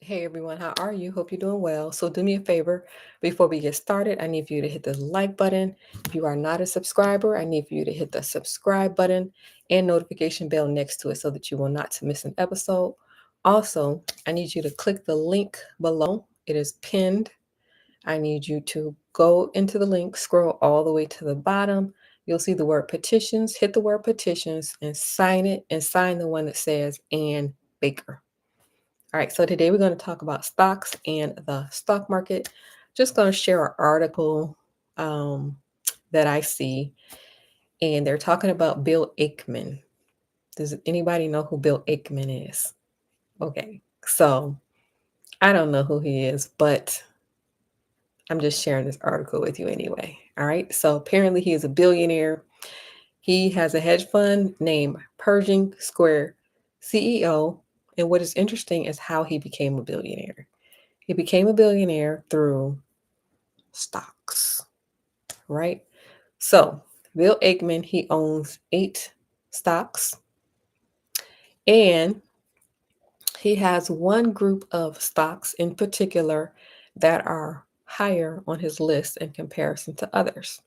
Hey everyone, how are you? Hope you're doing well. So, do me a favor before we get started. I need for you to hit the like button. If you are not a subscriber, I need for you to hit the subscribe button and notification bell next to it so that you will not miss an episode. Also, I need you to click the link below, it is pinned. I need you to go into the link, scroll all the way to the bottom. You'll see the word petitions. Hit the word petitions and sign it, and sign the one that says Ann Baker. All right, so today we're going to talk about stocks and the stock market. Just going to share an article that I see, and they're talking about Bill Ackman. Does anybody know who Bill Ackman is? Okay, so I don't know who he is, but I'm just sharing this article with you anyway. All right, so apparently he is a billionaire. He has a hedge fund named Pershing Square CEO. And what is interesting is how he became a billionaire. He became a billionaire through stocks, right? So, Bill Ackman, he owns 8 stocks, and he has one group of stocks in particular that are higher on his list in comparison to others.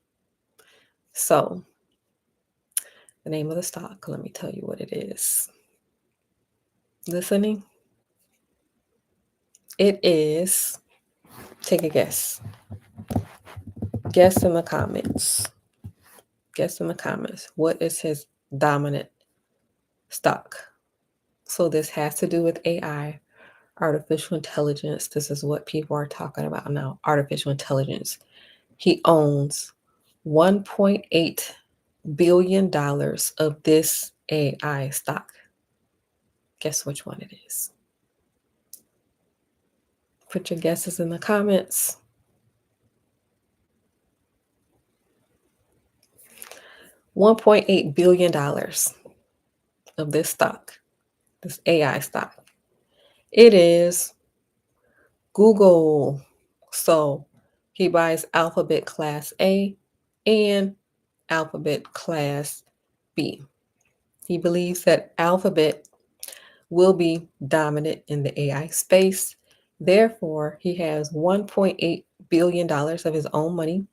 So, the name of the stock, let me tell you what it is. Listening? It is, take a guess. Guess in the comments. Guess in the comments. What is his dominant stock? So this has to do with AI, artificial intelligence. This is what people are talking about now, artificial intelligence. He owns $1.8 billion of this AI stock. Guess which one it is? Put your guesses in the comments. $1.8 billion of this stock, this AI stock. It is Google. So he buys Alphabet Class A and Alphabet Class B. He believes that Alphabet will be dominant in the AI space. Therefore, he has $1.8 billion of his own money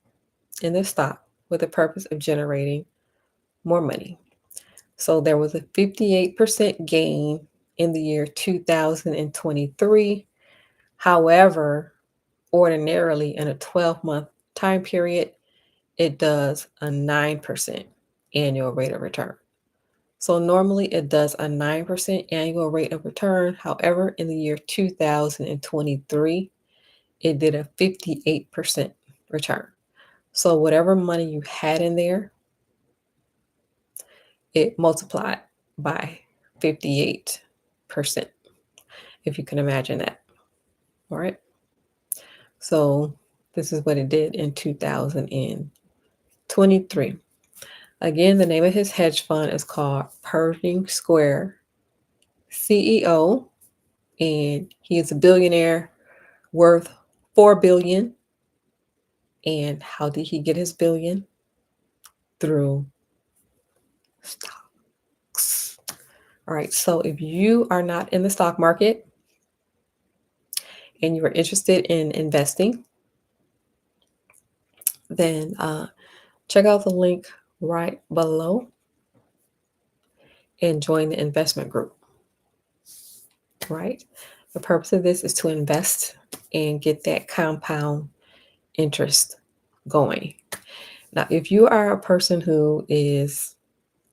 in the stock with the purpose of generating more money. So there was a 58% gain in the year 2023. However, ordinarily in a 12-month time period, it does a 9% annual rate of return. So normally it does a 9% annual rate of return. However, in the year 2023, it did a 58% return. So whatever money you had in there, it multiplied by 58%, if you can imagine that. All right. So this is what it did in 2023. Again, the name of his hedge fund is called Pershing Square CEO, and he is a billionaire worth 4 billion. And how did he get his billion? Through stocks. All right, so if you are not in the stock market and you are interested in investing, then check out the link right below and join the investment group. Right? The purpose of this is to invest and get that compound interest going. Now, if you are a person who is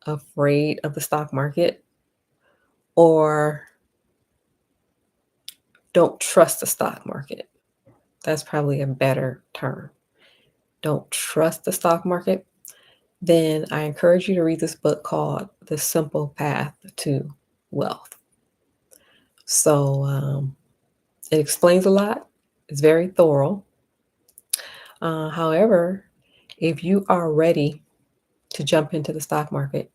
afraid of the stock market or don't trust the stock market, that's probably a better term. Don't trust the stock market, then I encourage you to read this book called The Simple Path to Wealth. So it explains a lot. It's very thorough. However, if you are ready to jump into the stock market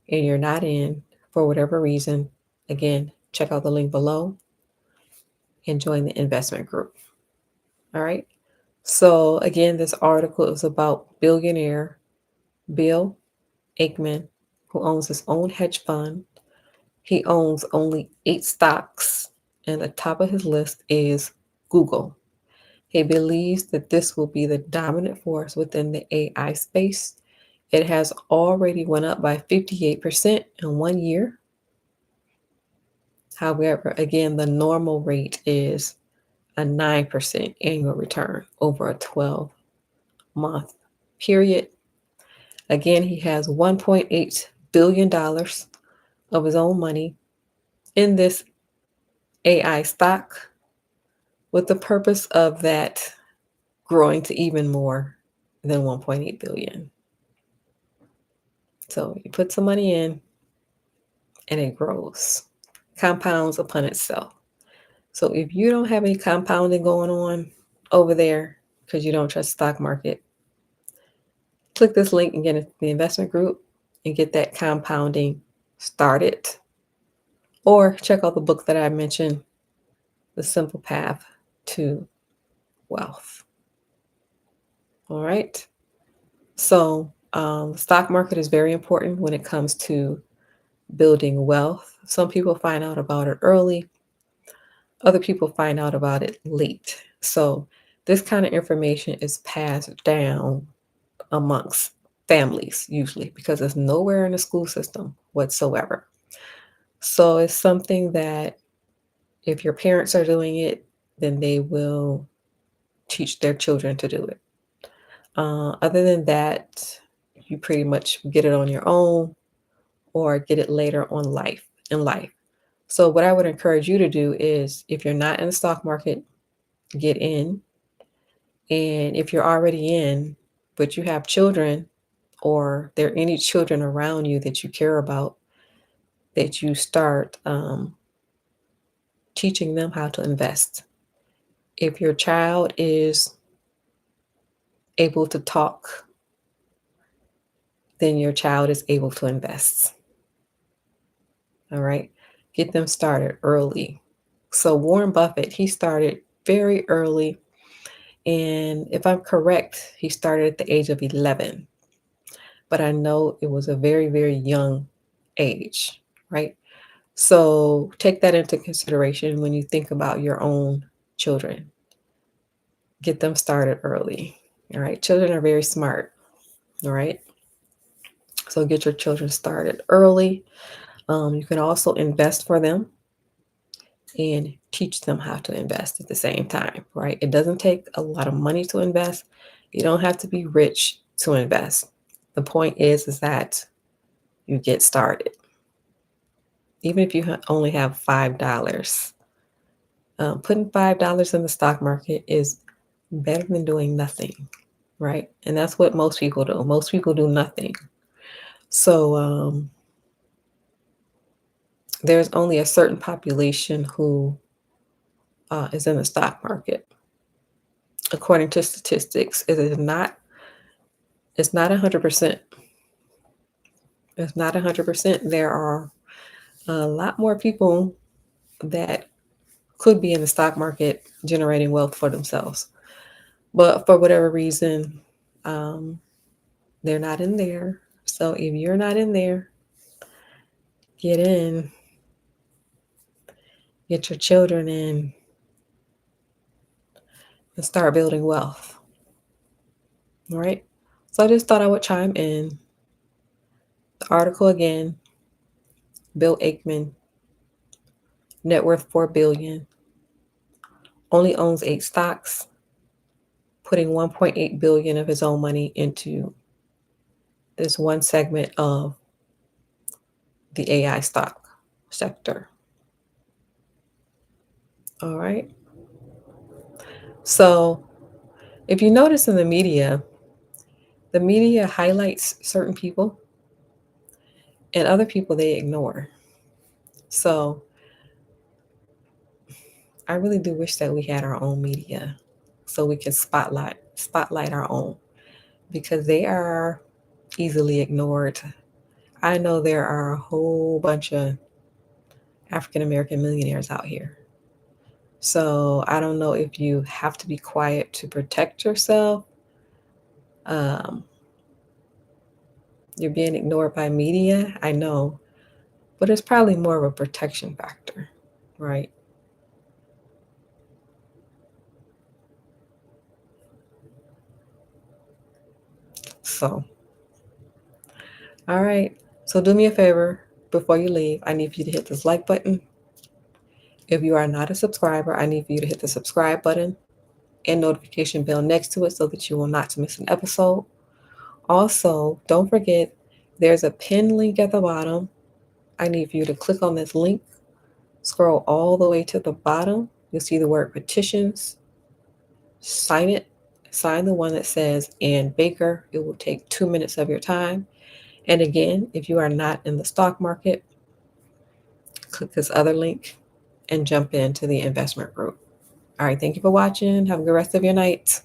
and you're not in for whatever reason, again, check out the link below and join the investment group. All right. So, again, this article is about billionaire Bill Ackman, who owns his own hedge fund. He owns only 8 stocks and the top of his list is Google. He believes that this will be the dominant force within the AI space. It has already went up by 58% in 1 year. However, again, the normal rate is a 9% annual return over a 12-month period. Again, he has $1.8 billion of his own money in this AI stock with the purpose of that growing to even more than 1.8 billion. So you put some money in and it grows, compounds upon itself. So if you don't have any compounding going on over there because you don't trust the stock market, click this link and get into the investment group and get that compounding started. Or check out the book that I mentioned, The Simple Path to Wealth. All right. So the stock market is very important when it comes to building wealth. Some people find out about it early, other people find out about it late. So this kind of information is passed down amongst families usually because it's nowhere in the school system whatsoever. So it's something that if your parents are doing it, then they will teach their children to do it. Other than that, you pretty much get it on your own or get it later on in life. So what I would encourage you to do is if you're not in the stock market, get in. And if you're already in, but you have children or there are any children around you that you care about, that you start teaching them how to invest. If your child is able to talk, then your child is able to invest. All right. Get them started early. So Warren Buffett, he started very early. And if I'm correct, he started at the age of 11. But I know it was a very, very young age, right? So take that into consideration when you think about your own children. Get them started early. All right. Children are very smart. All right. So get your children started early. You can also invest for them and teach them how to invest at the same time, right? It doesn't take a lot of money to invest. You don't have to be rich to invest. The point is that you get started. Even if you only have $5, putting $5 in the stock market is better than doing nothing, right? And that's what most people do. Most people do nothing. So there's only a certain population who is in the stock market. According to statistics, it's not 100%. It's not 100%. There are a lot more people that could be in the stock market generating wealth for themselves. But for whatever reason, um, they're not in there. So if you're not in there, get in, get your children in, and start building wealth. All right. So I just thought I would chime in. The article again, Bill Ackman, net worth 4 billion, only owns 8 stocks, putting 1.8 billion of his own money into this one segment of the AI stock sector. All right. So if you notice in the media highlights certain people and other people they ignore. So I really do wish that we had our own media so we can spotlight our own because they are easily ignored. I know there are a whole bunch of African American millionaires out here. So I don't know if you have to be quiet to protect yourself. Um, you're being ignored by media, I know, but it's probably more of a protection factor, right? So, all right. So do me a favor before you leave. I need for you to hit this like button. If you are not a subscriber, I need for you to hit the subscribe button and notification bell next to it so that you will not miss an episode. Also, don't forget there's a pin link at the bottom. I need for you to click on this link, scroll all the way to the bottom. You'll see the word petitions. Sign it. Sign the one that says Ann Baker. It will take 2 minutes of your time. And again, if you are not in the stock market, click this other link and jump into the investment group. All right, thank you for watching. Have a good rest of your night.